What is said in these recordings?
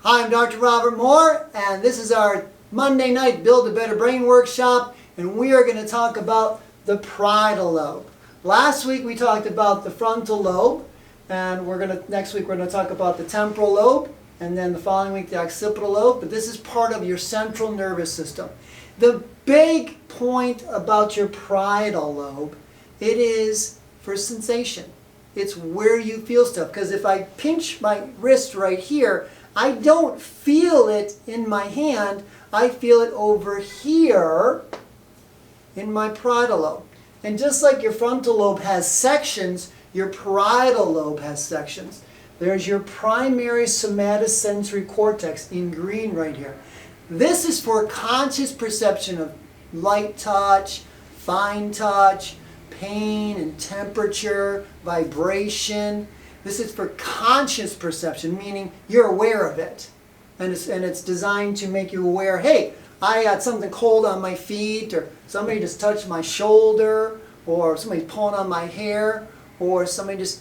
Hi, I'm Dr. Robert Moore, and this is our Monday night Build a Better Brain workshop, and we are going to talk about the parietal lobe. Last week we talked about the frontal lobe, and next week we're going to talk about the temporal lobe, and then the following week the occipital lobe, but this is part of your central nervous system. The big point about your parietal lobe, it is for sensation. It's where you feel stuff, because if I pinch my wrist right here, I don't feel it in my hand, I feel it over here in my parietal lobe. And just like your frontal lobe has sections, your parietal lobe has sections. There's your primary somatosensory cortex in green right here. This is for conscious perception of light touch, fine touch, pain and temperature, vibration. This is for conscious perception, meaning you're aware of it. And it's designed to make you aware, hey, I got something cold on my feet, or somebody just touched my shoulder, or somebody pulling on my hair, or somebody just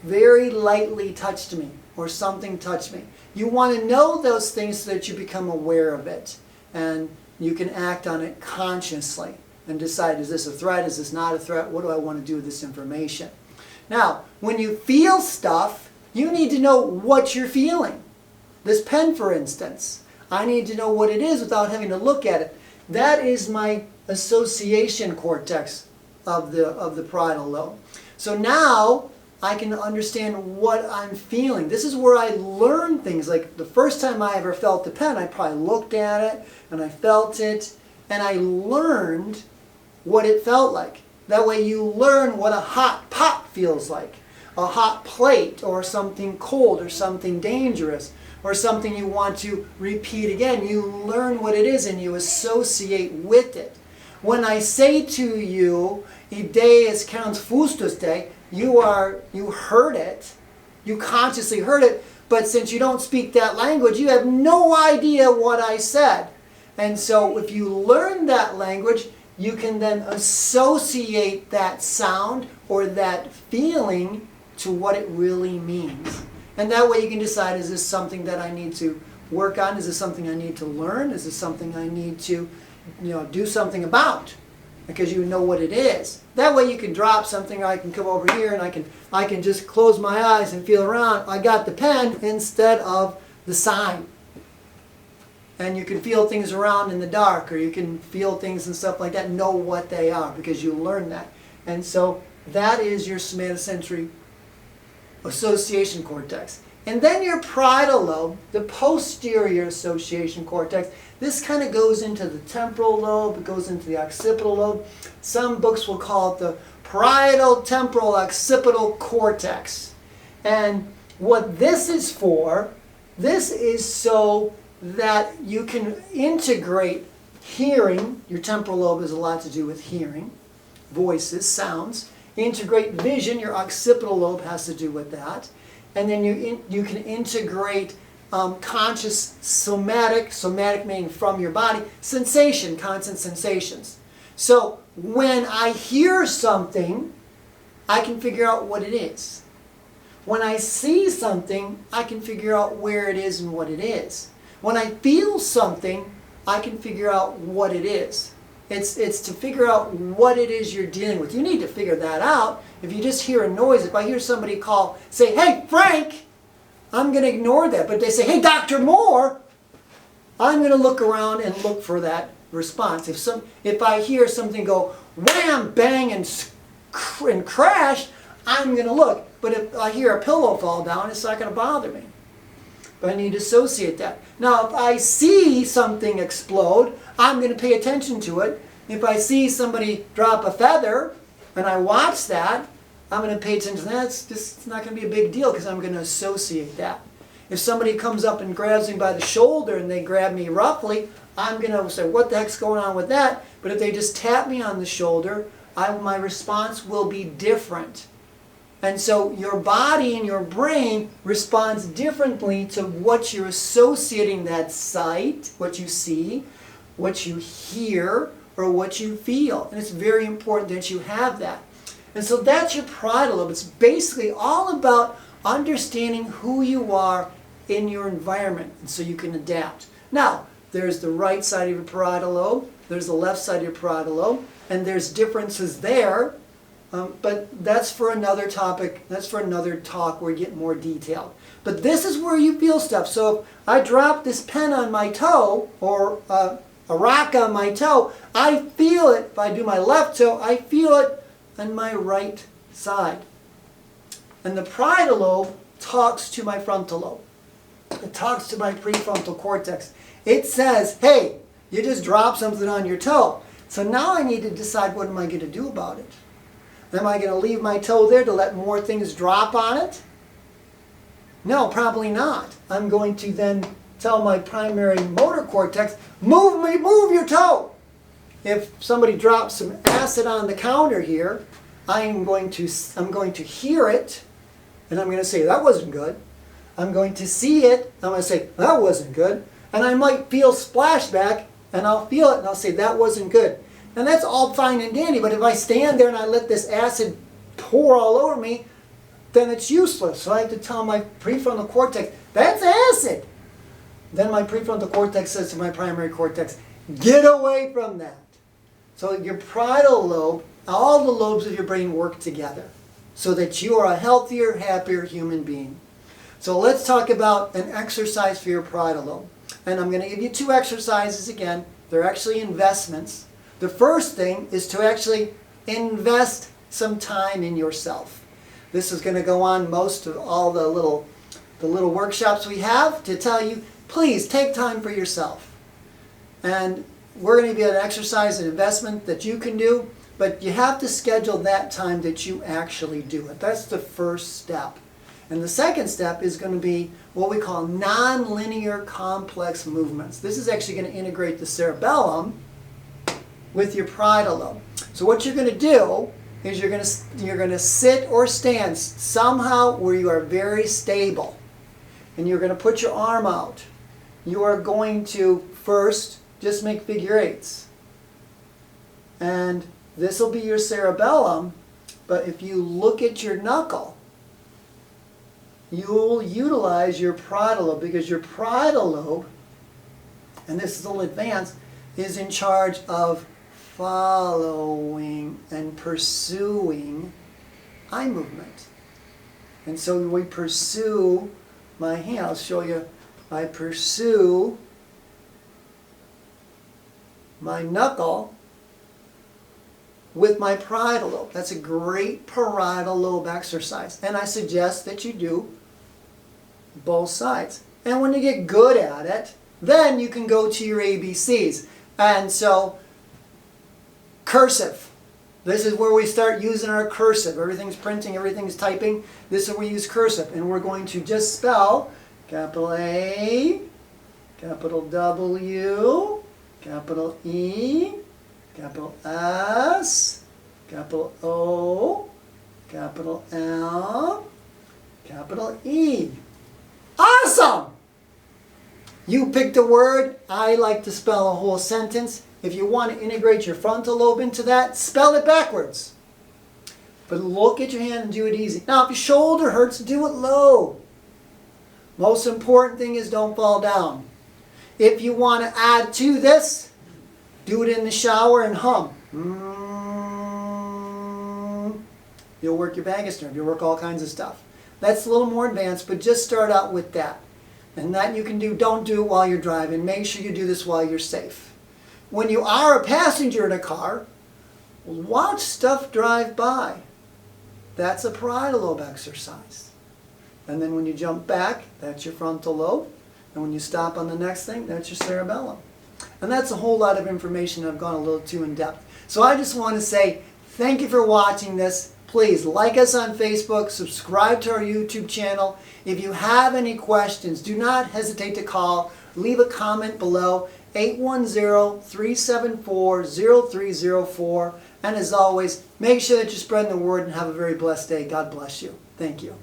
very lightly touched me, or something touched me. You want to know those things so that you become aware of it. And you can act on it consciously and decide, is this a threat, is this not a threat, what do I want to do with this information? Now, when you feel stuff, you need to know what you're feeling. This pen, for instance, I need to know what it is without having to look at it. That is my association cortex of the parietal lobe. So now I can understand what I'm feeling. This is where I learn things. Like the first time I ever felt the pen, I probably looked at it and I felt it and I learned what it felt like. That way you learn what a hot pot feels like. A hot plate, or something cold, or something dangerous, or something you want to repeat again. You learn what it is and you associate with it. When I say to you, "Idee es kans fustus de," you heard it, you consciously heard it, but since you don't speak that language, you have no idea what I said. And so if you learn that language, you can then associate that sound or that feeling to what it really means. And that way you can decide, is this something that I need to work on? Is this something I need to learn? Is this something I need to do something about? Because you know what it is. That way you can drop something, or I can come over here and I can just close my eyes and feel around. I got the pen instead of the sign. And you can feel things around in the dark, or you can feel things and stuff like that, know what they are, because you learn that. And so that is your somatosensory association cortex. And then your parietal lobe, the posterior association cortex, this kind of goes into the temporal lobe, it goes into the occipital lobe. Some books will call it the parietal temporal occipital cortex. And what this is for, this is so that you can integrate hearing. Your temporal lobe has a lot to do with hearing, voices, sounds. Integrate vision. Your occipital lobe has to do with that. And then you can integrate conscious somatic meaning from your body, sensation, constant sensations. So when I hear something, I can figure out what it is. When I see something, I can figure out where it is and what it is. When I feel something, I can figure out what it is. It's to figure out what it is you're dealing with. You need to figure that out. If you just hear a noise, if I hear somebody say, "Hey, Frank," I'm going to ignore that. But if they say, "Hey, Dr. Moore," I'm going to look around and look for that response. If I hear something go wham, bang, and crash, I'm going to look. But if I hear a pillow fall down, it's not going to bother me. But I need to associate that. Now, if I see something explode, I'm going to pay attention to it. If I see somebody drop a feather and I watch that, I'm going to pay attention to that. It's not going to be a big deal because I'm going to associate that. If somebody comes up and grabs me by the shoulder and they grab me roughly, I'm going to say, what the heck's going on with that? But if they just tap me on the shoulder, my response will be different. And so your body and your brain responds differently to what you're associating that sight, what you see, what you hear, or what you feel. And it's very important that you have that. And so that's your parietal lobe. It's basically all about understanding who you are in your environment, and so you can adapt. Now, there's the right side of your parietal lobe, there's the left side of your parietal lobe, and there's differences there, but that's for another topic, that's for another talk where you get more detailed. But this is where you feel stuff. So if I drop this pen on my toe, or a rock on my toe, I feel it. If I do my left toe, I feel it on my right side. And the parietal lobe talks to my frontal lobe. It talks to my prefrontal cortex. It says, hey, you just dropped something on your toe. So now I need to decide, what am I going to do about it? Am I going to leave my toe there to let more things drop on it? No, probably not. I'm going to then tell my primary motor cortex, move your toe. If somebody drops some acid on the counter here, I'm going to hear it, and I'm going to say, that wasn't good. I'm going to see it, I'm going to say, that wasn't good. And I might feel splashback, and I'll feel it, and I'll say, that wasn't good. And that's all fine and dandy, but if I stand there and I let this acid pour all over me, then it's useless. So I have to tell my prefrontal cortex, that's acid. Then my prefrontal cortex says to my primary cortex, get away from that. So your parietal lobe, all the lobes of your brain work together so that you are a healthier, happier human being. So let's talk about an exercise for your parietal lobe. And I'm going to give you 2 exercises again. They're actually investments. The first thing is to actually invest some time in yourself. This is going to go on most of all the little workshops we have to tell you, please take time for yourself. And we're going to give you an exercise, an investment that you can do, but you have to schedule that time that you actually do it. That's the first step. And the second step is going to be what we call nonlinear complex movements. This is actually going to integrate the cerebellum with your parietal lobe. So what you're going to do is you're going to sit or stand somehow where you are very stable. And you're going to put your arm out. You are going to first just make figure eights. And this will be your cerebellum, but if you look at your knuckle, you'll utilize your parietal lobe, because your parietal lobe, and this is a little advanced, is in charge of following and pursuing eye movement. And so we pursue my hand. I'll show you. I pursue my knuckle with my parietal lobe. That's a great parietal lobe exercise. And I suggest that you do both sides. And when you get good at it, then you can go to your ABCs. And so, cursive. This is where we start using our cursive. Everything's printing, everything's typing. This is where we use cursive. And we're going to just spell capital A, capital W, capital E, capital S, capital O, capital L, capital E. Awesome! You picked a word. I like to spell a whole sentence. If you want to integrate your frontal lobe into that, spell it backwards. But look at your hand and do it easy. Now, if your shoulder hurts, do it low. Most important thing is don't fall down. If you want to add to this, do it in the shower and hum. You'll work your vagus nerve. You'll work all kinds of stuff. That's a little more advanced, but just start out with that. And that you can do. Don't do it while you're driving. Make sure you do this while you're safe. When you are a passenger in a car, watch stuff drive by. That's a parietal lobe exercise. And then when you jump back, that's your frontal lobe. And when you stop on the next thing, that's your cerebellum. And that's a whole lot of information. I've gone a little too in depth. So I just want to say thank you for watching this. Please like us on Facebook, subscribe to our YouTube channel. If you have any questions, do not hesitate to call. Leave a comment below, 810-374-0304. And as always, make sure that you're spreading the word and have a very blessed day. God bless you. Thank you.